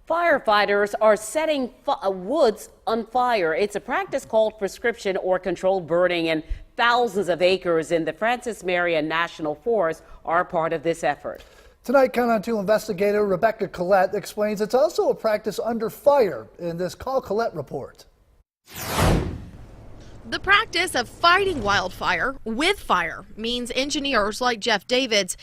Firefighters are setting woods on fire. It's a practice called prescription or controlled burning, and thousands of acres in the Francis Marion National Forest are part of this effort. Tonight, Count on 2 investigator Rebecca Collet explains it's also a practice under fire in this Call Collet report. The practice of fighting wildfire with fire means engineers like Jeff Davids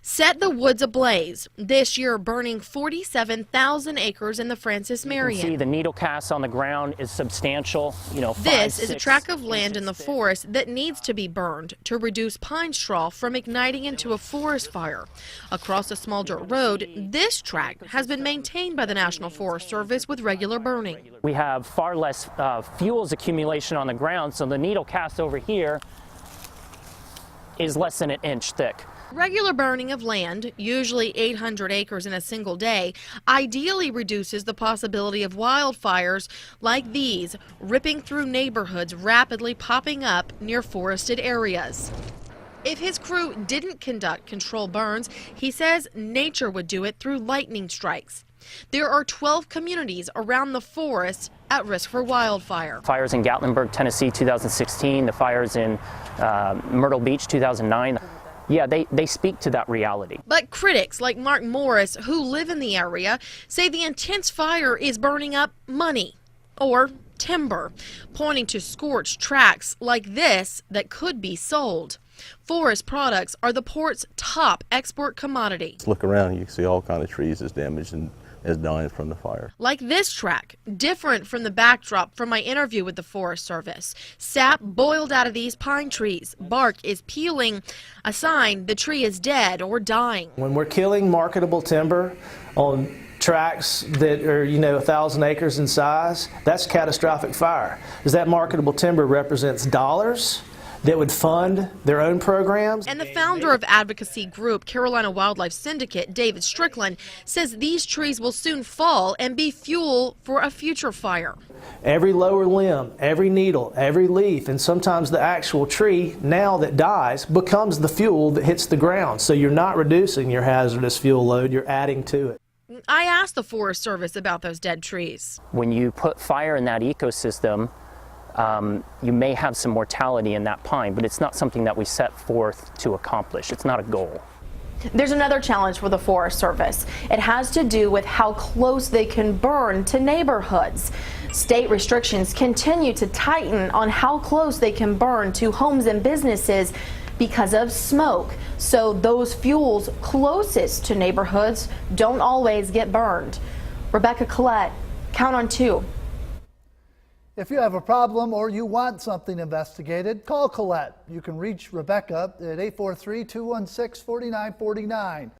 set the woods ablaze, this year burning 47,000 acres in the Francis Marion. You can see the needle cast on the ground is substantial. This is a tract of land in the forest that needs to be burned to reduce pine straw from igniting into a forest fire. Across a small dirt road, this tract has been maintained by the National Forest Service with regular burning. We have far less fuels accumulation on the ground, so the needle cast over here is less than an inch thick. Regular burning of land, usually 800 acres in a single day, ideally reduces the possibility of wildfires like these, ripping through neighborhoods rapidly popping up near forested areas. If his crew didn't conduct controlled burns, he says nature would do it through lightning strikes. There are 12 communities around the forest at risk for wildfire. Fires in Gatlinburg, Tennessee, 2016, the fires in Myrtle Beach, 2009. Yeah, they speak to that reality. But critics like Mark Morris, who live in the area, say the intense fire is burning up money or timber, pointing to scorched tracts like this that could be sold. Forest products are the port's top export commodity. Look around, you can see all kinds of trees that's damaged and is dying from the fire. Like this tract, different from the backdrop from my interview with the Forest Service. Sap boiled out of these pine trees. Bark is peeling, a sign the tree is dead or dying. When we're killing marketable timber on tracts that are, 1,000 acres in size, that's catastrophic fire. Because that marketable timber represents dollars that would fund their own programs. And the founder of advocacy group Carolina Wildlife Syndicate, David Strickland, says these trees will soon fall and be fuel for a future fire. Every lower limb, every needle, every leaf, and sometimes the actual tree now that dies becomes the fuel that hits the ground. So you're not reducing your hazardous fuel load, you're adding to it. I asked the Forest Service about those dead trees. When you put fire in that ecosystem, you may have some mortality in that pine, but it's not something that we set forth to accomplish. It's not a goal. There's another challenge for the Forest Service. It has to do with how close they can burn to neighborhoods. State restrictions continue to tighten on how close they can burn to homes and businesses because of smoke. So those fuels closest to neighborhoods don't always get burned. Rebecca Collet, Count on 2. If you have a problem or you want something investigated, call Collet. You can reach Rebecca at 843-216-4949.